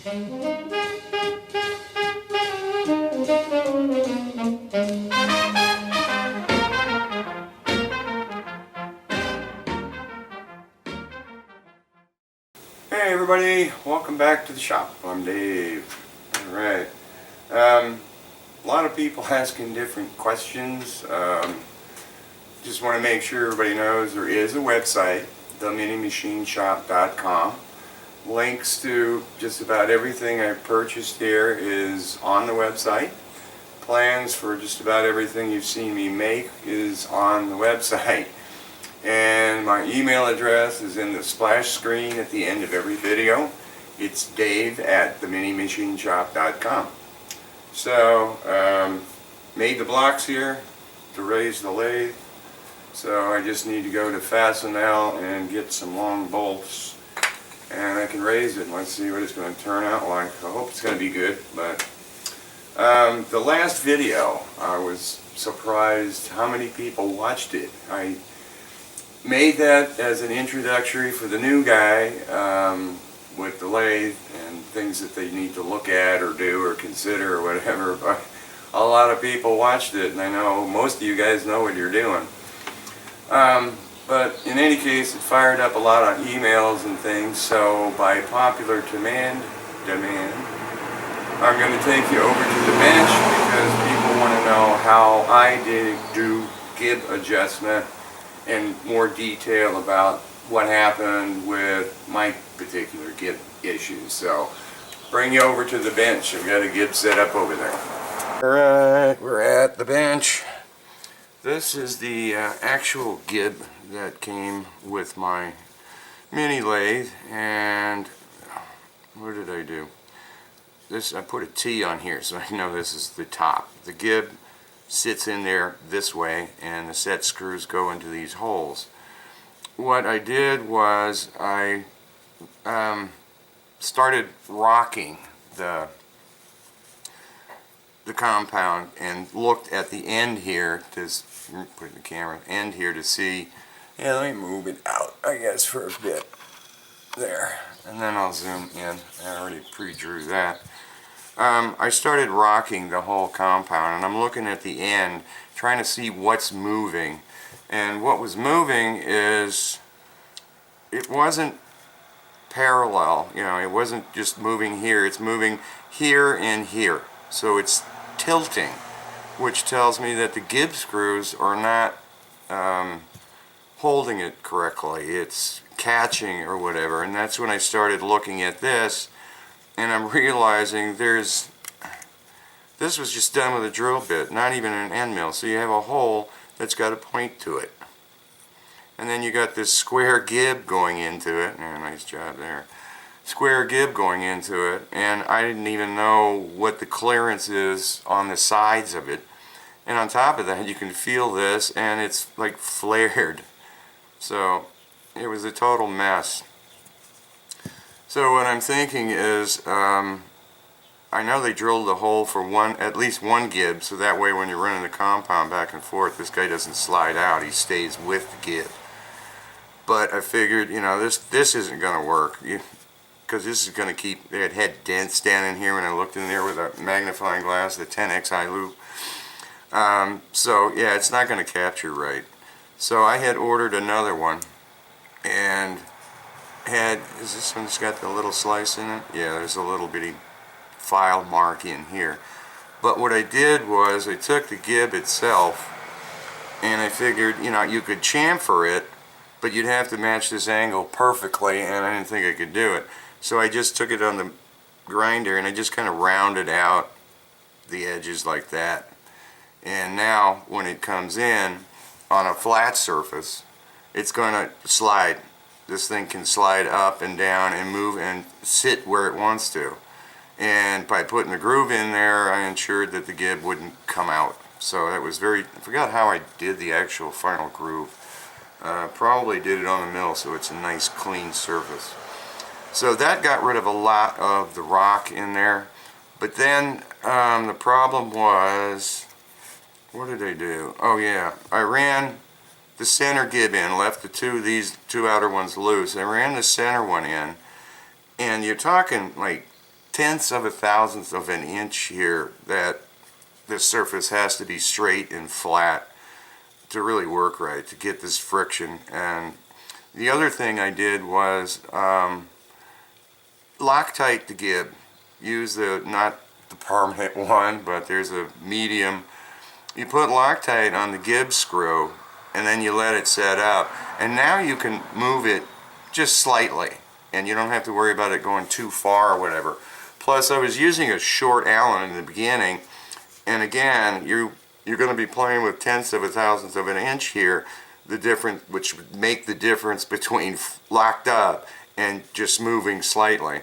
Hey everybody, welcome back to the shop. I'm Dave. Alright, a lot of people asking different questions. Just want to make sure everybody knows there is a website, theminimachineshop.com. Links to just about everything I've purchased here is on the website. Plans for just about everything you've seen me make is on the website. And my email address is in the splash screen at the end of every video. It's dave@theminimachineshop.com. So, made the blocks here to raise the lathe. So I just need to go to Fastenal and get some long bolts, and I can raise it. Let's see what it's going to turn out like. I hope it's going to be good. But the last video, I was surprised how many people watched it. I made that as an introductory for the new guy with the lathe and things that they need to look at or do or consider or whatever. But a lot of people watched it, and I know most of you guys know what you're doing. But in any case, it fired up a lot of emails and things, so by popular demand, I'm going to take you over to the bench because people want to know how I do gib adjustment and more detail about what happened with my particular gib issues. So, bring you over to the bench. I've got a gib set up over there. Alright, we're at the bench. This is the actual gib that came with my mini lathe, and what did I do? This, I put a T on here so I know this is the top. The gib sits in there this way, and the set screws go into these holes. What I did was I started rocking the compound and looked at the end here to put the camera end here to see. Yeah, let me move it out, I guess, for a bit there, and then I'll zoom in. I already pre-drew that. I started rocking the whole compound, and I'm looking at the end trying to see what's moving. And what was moving is, it wasn't parallel, you know, it wasn't just moving here, it's moving here and here. So it's tilting, which tells me that the gib screws are not holding it correctly. It's catching or whatever, and that's when I started looking at this, and I'm realizing this was just done with a drill bit, not even an end mill. So you have a hole that's got a point to it, and then you got this square gib going into it. Yeah, nice job there. Square gib going into it, and I didn't even know what the clearance is on the sides of it. And on top of that, you can feel this, and it's like flared. So it was a total mess. So what I'm thinking is, I know they drilled the hole for at least one gib, so that way when you're running the compound back and forth, this guy doesn't slide out, he stays with the gib. But I figured, you know, this isn't going to work. Because this is going to keep, they had dents down in here when I looked in there with a magnifying glass, the 10xi loop. So yeah, it's not going to capture right. So I had ordered another one, and is this one's got the little slice in it? Yeah, there's a little bitty file mark in here. But what I did was I took the gib itself, and I figured, you know, you could chamfer it, but you'd have to match this angle perfectly, and I didn't think I could do it. So I just took it on the grinder and I just kind of rounded out the edges like that. And now when it comes in on a flat surface, it's going to slide. This thing can slide up and down and move and sit where it wants to. And by putting the groove in there, I ensured that the gib wouldn't come out. So that was I forgot how I did the actual final groove. Probably did it on the mill so it's a nice clean surface. So that got rid of a lot of the rock in there. But then the problem was, what did I do? Oh yeah, I ran the center gib in, left these two outer ones loose. I ran the center one in, and you're talking like tenths of a thousandth of an inch here that this surface has to be straight and flat to really work right, to get this friction. And the other thing I did was Loctite the gib. Use the, not the permanent one, but there's a medium. You put Loctite on the gib screw and then you let it set up, and now you can move it just slightly and you don't have to worry about it going too far or whatever. Plus, I was using a short Allen in the beginning, and again, you're going to be playing with tenths of a thousandth of an inch here, the difference, which would make the difference between locked up and just moving slightly.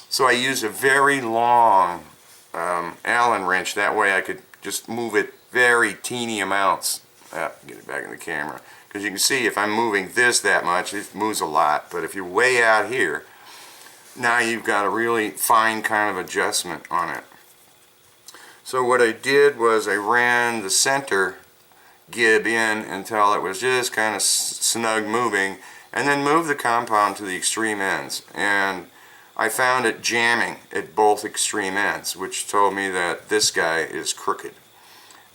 So I used a very long Allen wrench. That way I could just move it very teeny amounts. Get it back in the camera. Because you can see if I'm moving this that much, it moves a lot. But if you're way out here, now you've got a really fine kind of adjustment on it. So what I did was I ran the center gib in until it was just kind of snug moving, and then moved the compound to the extreme ends. And I found it jamming at both extreme ends, which told me that this guy is crooked.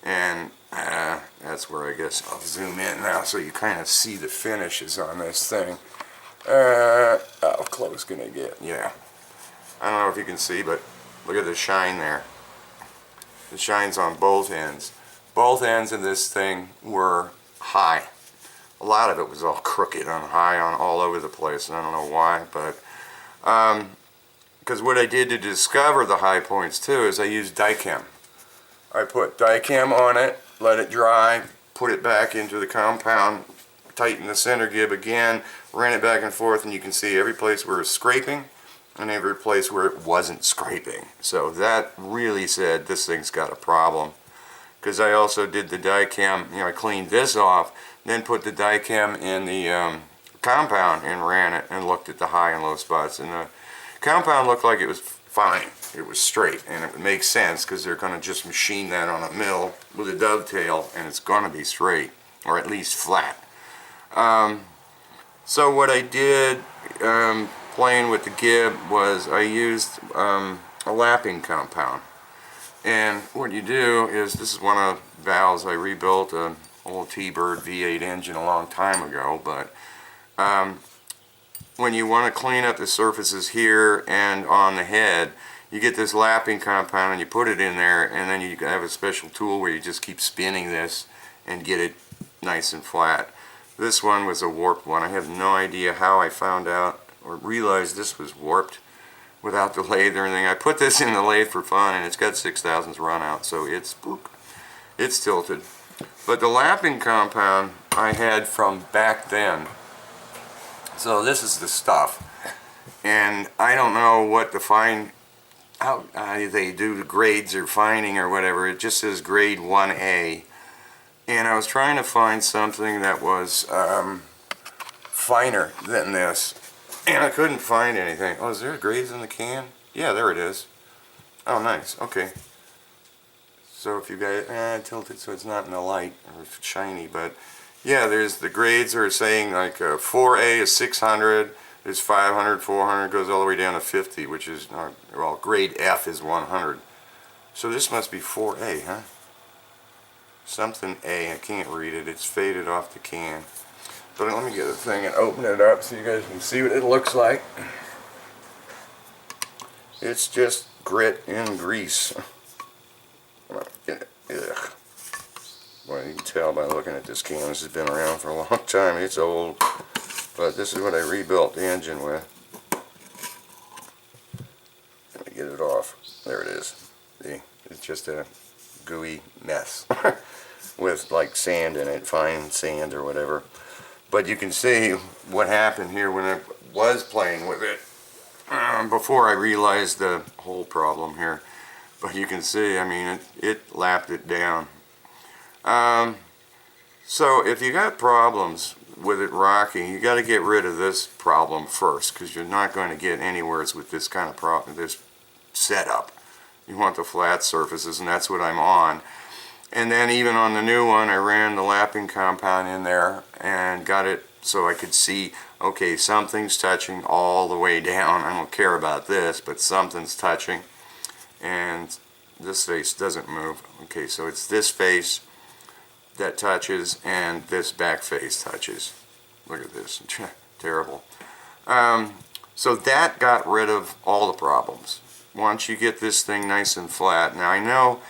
And that's where I guess I'll zoom in now so you kind of see the finishes on this thing. How close can I get? Yeah. I don't know if you can see, but look at the shine there. The shine's on both ends. Both ends of this thing were high. A lot of it was all crooked on high on all over the place, and I don't know why, but because what I did to discover the high points too is I used Dicam. I put Dicam on it, let it dry, put it back into the compound, tighten the center gib again, ran it back and forth, and you can see every place where it's scraping and every place where it wasn't scraping. So that really said this thing's got a problem. Because I also did the Dicam, I cleaned this off, then put the Dicam in the compound and ran it and looked at the high and low spots. And the compound looked like it was fine. It was straight, and it would make sense because they're going to just machine that on a mill with a dovetail, and it's going to be straight, or at least flat. So what I did playing with the gib was I used a lapping compound. And what you do is, this is one of the valves. I rebuilt an old T-Bird V8 engine a long time ago, but when you want to clean up the surfaces here and on the head, you get this lapping compound and you put it in there, and then you have a special tool where you just keep spinning this and get it nice and flat. This one was a warped one. I have no idea how I found out or realized this was warped without the lathe or anything. I put this in the lathe for fun, and it's got 6/1000 run out, so it's tilted. But the lapping compound I had from back then. So this is the stuff, and I don't know what the how they do the grades or fining or whatever. It just says grade 1A, and I was trying to find something that was finer than this, and I couldn't find anything. Oh, is there grades in the can? Yeah, there it is. Oh, nice. Okay. So if you got tilt it so it's not in the light or shiny, but yeah, there's the grades are saying like 4A is 600, there's 500, 400, goes all the way down to 50, which is, well, grade F is 100. So this must be 4A, huh? Something A, I can't read it, it's faded off the can. But let me get the thing and open it up so you guys can see what it looks like. It's just grit and grease. Ugh. Well, you can tell by looking at this can, this has been around for a long time. It's old, but this is what I rebuilt the engine with. Let me get it off. There it is. See, it's just a gooey mess with like sand in it, fine sand or whatever. But you can see what happened here when I was playing with it before I realized the whole problem here. But you can see, I mean, it lapped it down. So if you got problems with it rocking, you got to get rid of this problem first, because you're not going to get anywhere with this kind of problem, this setup. You want the flat surfaces, and that's what I'm on. And then even on the new one, I ran the lapping compound in there and got it so I could see, okay, something's touching all the way down. I don't care about this, but something's touching, and this face doesn't move. Okay, so it's this face that touches and this back face touches. Look at this. Terrible. So that got rid of all the problems. Once you get this thing nice and flat. Now I know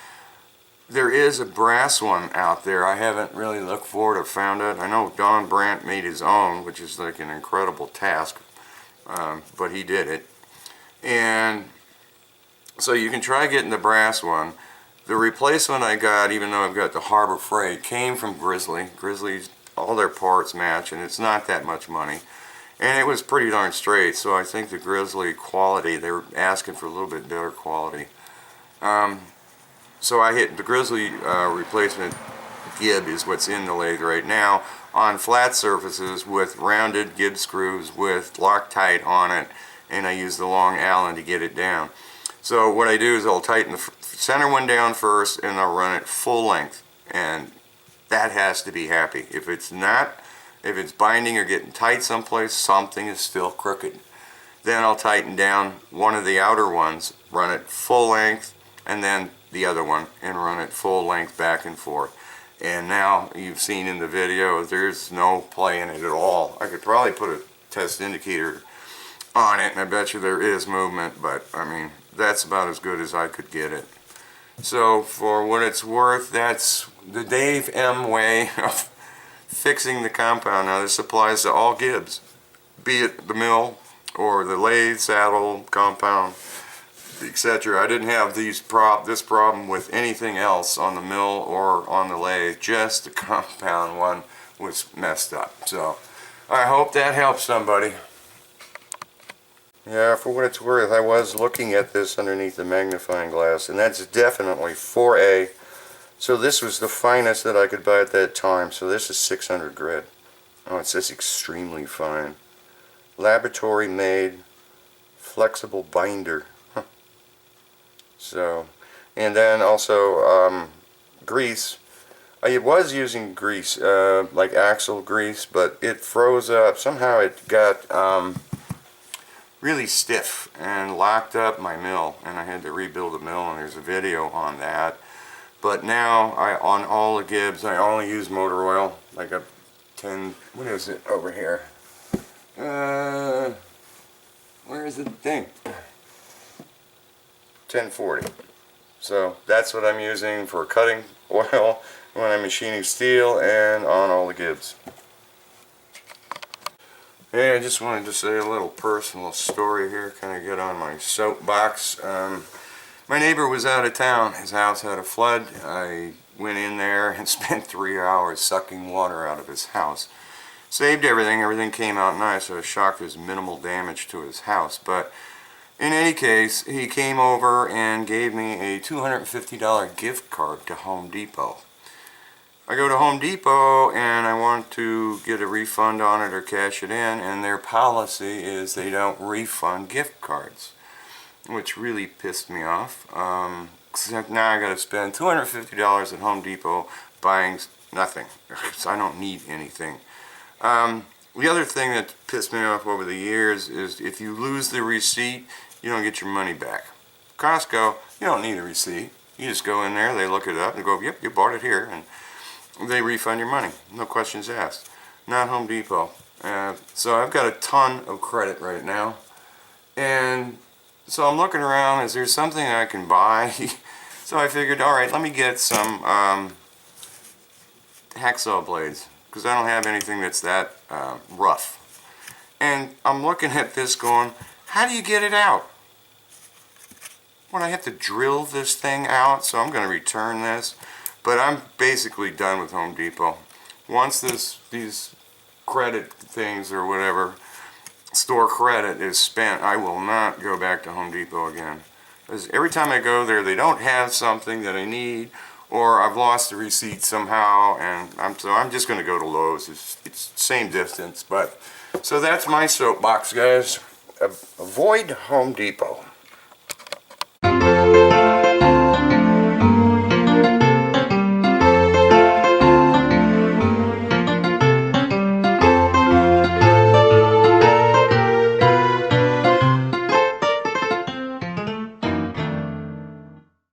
there is a brass one out there. I haven't really looked for it or found it. I know Don Brandt made his own, which is like an incredible task, but he did it. And so you can try getting the brass one. The replacement I got, even though I've got the Harbor Freight, came from Grizzly. Grizzly's, all their parts match, and it's not that much money. And it was pretty darn straight, so I think the Grizzly quality, they were asking for a little bit better quality. So I hit the Grizzly replacement gib is what's in the lathe right now on flat surfaces with rounded gib screws with Loctite on it, and I use the long Allen to get it down. So what I do is I'll tighten the center one down first, and I'll run it full length, and that has to be happy. If it's not, if it's binding or getting tight someplace, something is still crooked. Then I'll tighten down one of the outer ones, run it full length, and then the other one, and run it full length back and forth. And now you've seen in the video, there's no play in it at all. I could probably put a test indicator on it, and I bet you there is movement, but I mean, that's about as good as I could get it. So for what it's worth, that's the Dave M way of fixing the compound. Now this applies to all gibs, be it the mill or the lathe, saddle, compound, etc. I didn't have this problem with anything else on the mill or on the lathe, just the compound one was messed up. So I hope that helps somebody. Yeah, for what it's worth, I was looking at this underneath the magnifying glass, and that's definitely 4A. So this was the finest that I could buy at that time. So this is 600 grit. Oh, it says extremely fine. Laboratory made, flexible binder. Huh. So, and then also grease. I was using grease, like axle grease, but it froze up. Somehow it got really stiff and locked up my mill, and I had to rebuild the mill, and there's a video on that. But now on all the gibs I only use motor oil, like a 10, what is it over here? Where is the thing? 1040. So that's what I'm using for cutting oil when I'm machining steel and on all the gibs. Hey, I just wanted to say a little personal story here, kind of get on my soapbox. My neighbor was out of town. His house had a flood. I went in there and spent 3 hours sucking water out of his house. Saved everything. Everything came out nice. I was shocked there's minimal damage to his house. But in any case, he came over and gave me a $250 gift card to Home Depot. I go to Home Depot and I want to get a refund on it or cash it in, and their policy is they don't refund gift cards, which really pissed me off. Except now I got to spend $250 at Home Depot buying nothing. So I don't need anything. The other thing that pissed me off over the years is if you lose the receipt, you don't get your money back. Costco, you don't need a receipt. You just go in there, they look it up and go, yep, you bought it here, and they refund your money. No questions asked. Not Home Depot. So I've got a ton of credit right now. And so I'm looking around, is there something I can buy? So I figured, alright, let me get some hacksaw blades, because I don't have anything that's that rough. And I'm looking at this going, how do you get it out? Well, I have to drill this thing out, so I'm going to return this. But I'm basically done with Home Depot. Once these credit things or whatever, store credit is spent, I will not go back to Home Depot again. Because every time I go there, they don't have something that I need, or I've lost the receipt somehow, and so I'm just going to go to Lowe's. It's same distance, but so that's my soapbox, guys. Avoid Home Depot.